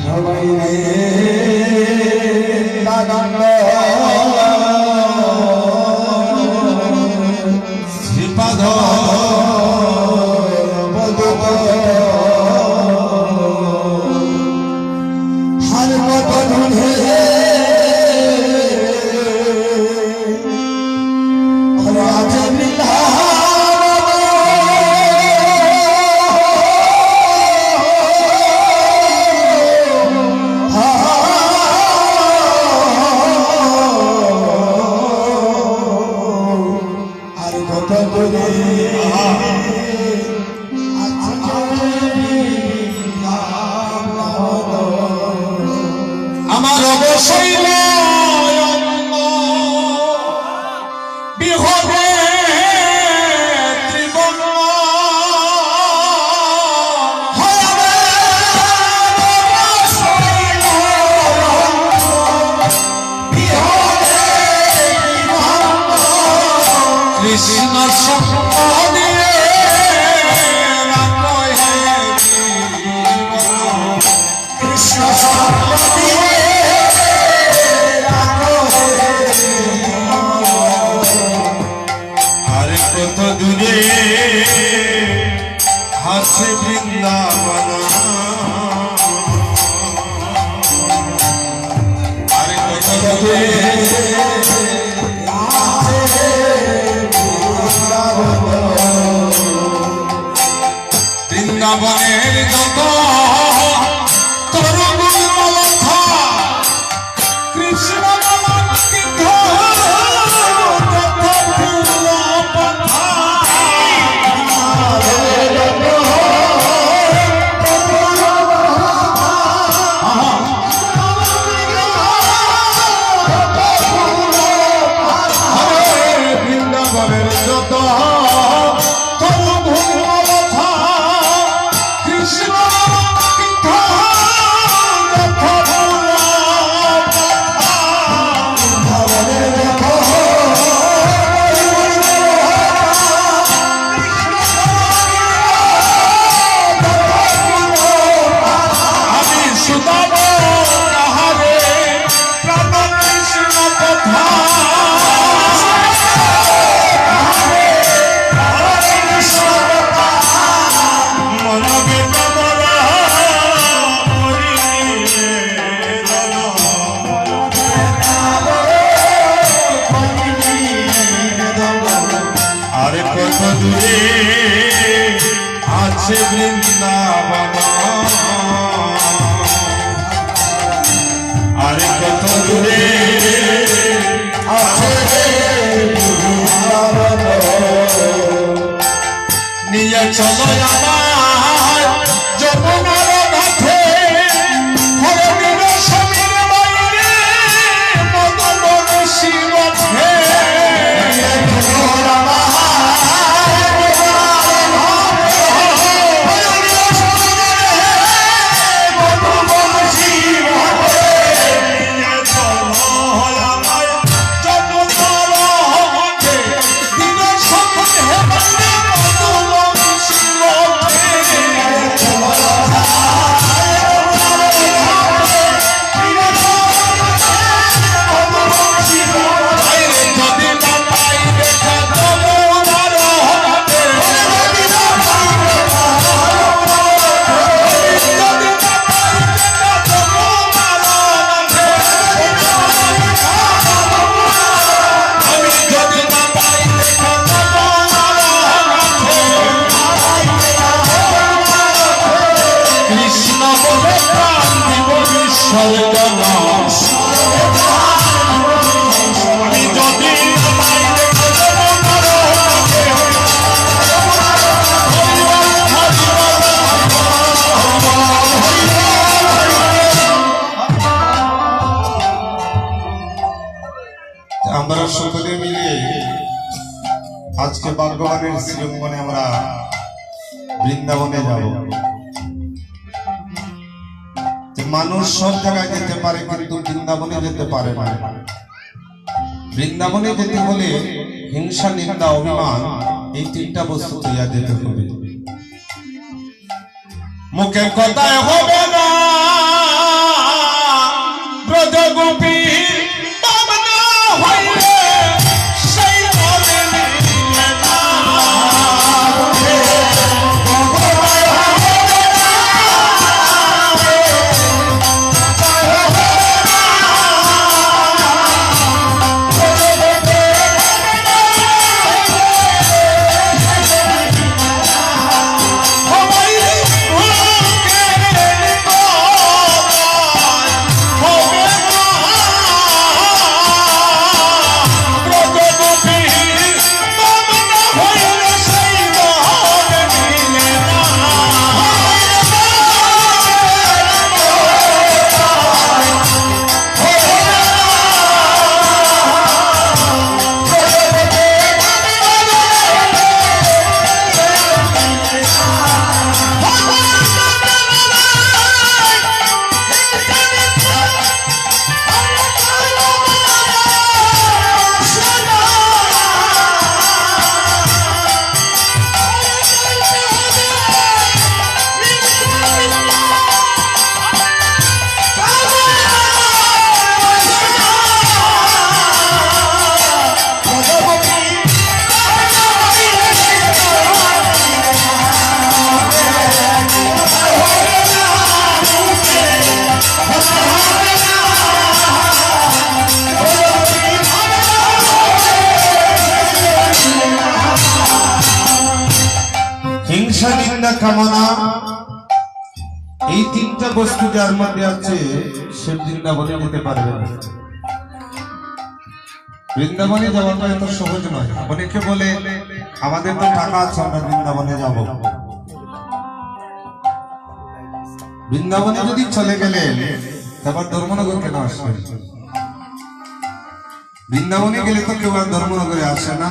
সবাই শ্রীপাদ হার বদন আমার অবশ্যই বিহরে ত্রিবর্ণ কৃষ্ণ কত দূরে আছে বৃন্দাবন আরে কত দূরে বৃন্দাবনের যত কৃষ্ণ আছে বৃন্দাবন আরে কত দূরে আছে বৃন্দাবন নিয়ে চলো আমার যমুনার ঘাটে হরিণ সমীর বাইরে মদন শিব আমরা সকলে মিলে আজকে ভগবানের শ্রীঅঙ্গনে আমরা বৃন্দাবনে যাব। মানুষ সব জায়গায় যেতে পারে কিন্তু বৃন্দাবনে যেতে পারে না। বৃন্দাবনে যেতে হলে হিংসা, নিন্দা, অভিমান এই তিনটা বস্তু তৈয়া দিতে হবে। মুখে কথায় হবে না ব্রজগোপী বামনা হইলে সেই বলে নিলে না। হিংসা নিন্দা কামনা এই তিনটা বস্তু যার মধ্যে আছে সে বৃন্দাবনে যেতে পারবে না। বৃন্দাবনে যাওয়াটা এত সহজ নয়। অনেকে বলে আমাদের তো টাকা আছে আমরা বৃন্দাবনে যাব। বৃন্দাবনে যদি চলে গেলে তারপর ধর্মনগর কেন আসবে? বৃন্দাবনে গেলে তো কেউ আর ধর্মনগরে আসে না।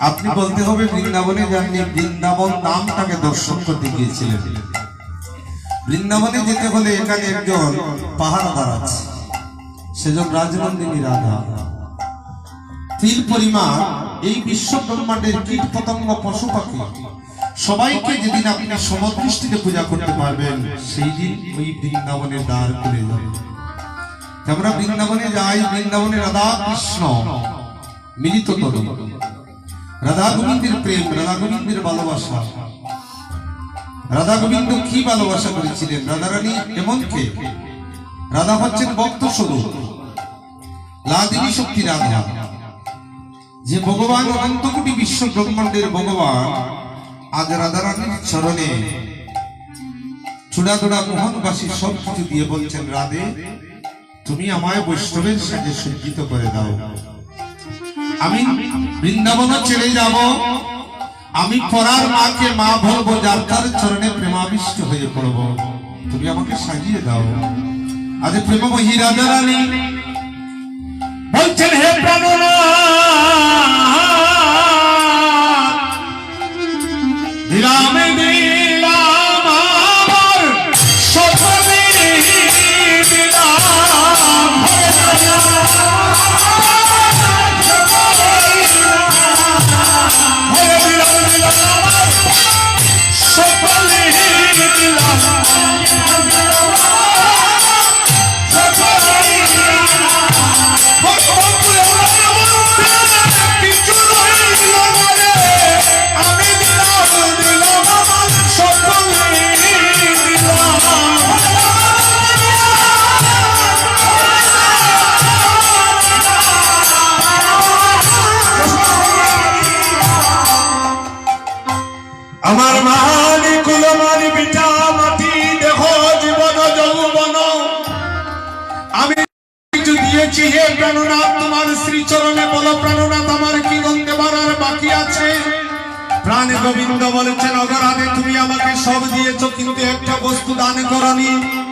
আপনি বলতে হবে বৃন্দাবনে যাননি, বৃন্দাবন নামটাকে দর্শন করতে গিয়েছিলেন। বৃন্দাবনে যেতে হলে এখানে একজন পাহাড়দার আছে, সেজন রাজনন্দিনী রাধা। তিল পরিমাণ এই বিশ্ব ব্রহ্মাণ্ডের কীট পতঙ্গ পশু পাখি সবাইকে যেদিন আপনি সমদৃষ্টিতে পূজা করতে পারবেন সেই দিন ওই বৃন্দাবনের দ্বার খুলে যাবে। আমরা বৃন্দাবনে যাই, বৃন্দাবনে রাধা কৃষ্ণ মিলিত তরু, রাধা গোবিন্দের প্রেম, রাধা গোবিন্দের ভালোবাসা। রাধা গোবিন্দ কি ভালোবাসা করেছিলেন? রাধা রানী এমন কে? রাধা হচ্ছেন ভক্ত স্বরূপ, লাদিনী শক্তি রাধা, যে ভগবান অনন্ত কোটি বিশ্ব ব্রহ্মাণ্ডের ভগবান আজ রাধা রানীর চরণে চূড়া চূড়া মোহনবাসী সব কিছু দিয়ে বলছেন, রাধে তুমি আমায় বৈষ্ণবের সাথে সজ্জিত করে দাও। আমি বৃন্দাবনে চলে যাব, আমি পরার মাকে মা বলবো, যার তার চরণে প্রেমাবিষ্ট হয়ে পড়ব। তুমি আমাকে সাজিয়ে দাও। আজ প্রেমময়ী রাধা রানী বলছেন, হে প্রাণনাথ দিলামে দিলাম আমার সকলে দিলাম, সকলে দিলাম, আমার মানি কুলমানি পিতা মাটি দেহ জীবন যৌবন আমি কিছু দিয়েছি। হে প্রাণনাথ তোমার শ্রীচরণে বলো, প্রাণনাথ আমার কি গন্ধে বাড়ার বাকি আছে? প্রাণ গোবিন্দ বলেছেন, অগরাধে তুমি আমাকে সব দিয়েছো, কিন্তু একটা বস্তু দান করনি,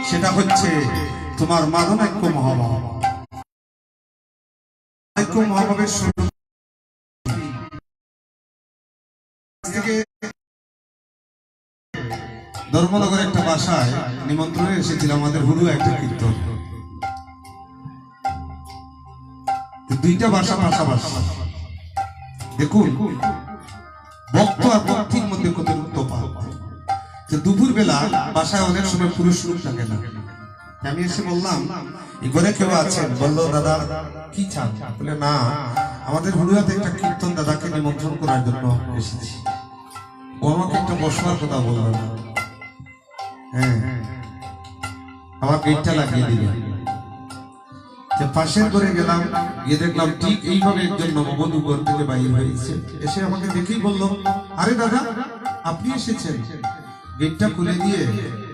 সেটা হচ্ছে তোমার মাধনাক্য মহাভাব। মহাভাবের ধর্মনগর একটা বাসায় নিমন্ত্রণে এসেছিল আমাদের গুরু একটা কীর্তন। দুইটা ভাষা পাশাপাশি। দেখুন ভক্ত আর ভক্তির মধ্যে কত তফাৎ। যে দুপুর বেলা বাসায় অনেক সময় পুরুষ লোক থাকে না, আমি এসে বললাম এই ঘরে কেউ আছেন? বললো দাদা কি চান? বলে না, আমাদের হুড়িয়াতে একটা কীর্তন দাদাকে নিমন্ত্রণ করার জন্য এসেছি। ও আমাকে একটা বসবার কথা বললো না, হ্যাঁ আমার গেটটা লাগিয়ে দিল। পাশের ঘরে গেলাম, গিয়ে দেখলাম ঠিক এইভাবে একজন নববধূ ঘর থেকে বাইরে হয়েছে। এসে আমাকে দেখেই বললো, আরে দাদা আপনি এসেছেন। গেটটা খুলে দিয়ে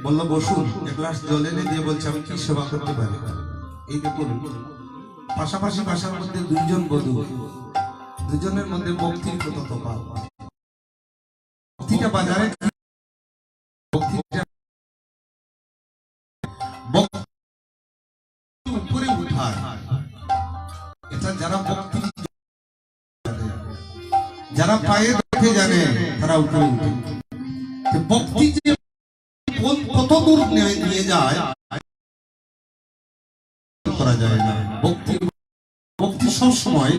বললো বসুন, এক গ্লাস জল এনে দিয়ে বলছে আমি কি সেবা করতে পারি। এই দেখুন পাশাপাশি বাসার মধ্যে দুইজন বধূ, দুজনের মধ্যে ভক্তির কত তফাৎ। ভক্তিটা বাজারে উপরে উঠায়, এটা যারা ভক্তি যারা পায়ে দেখে জানে তারা উপরে উঠে। ভক্তি যে কত দূর নিয়ে যায় করা যায় না। ভক্তি সবসময়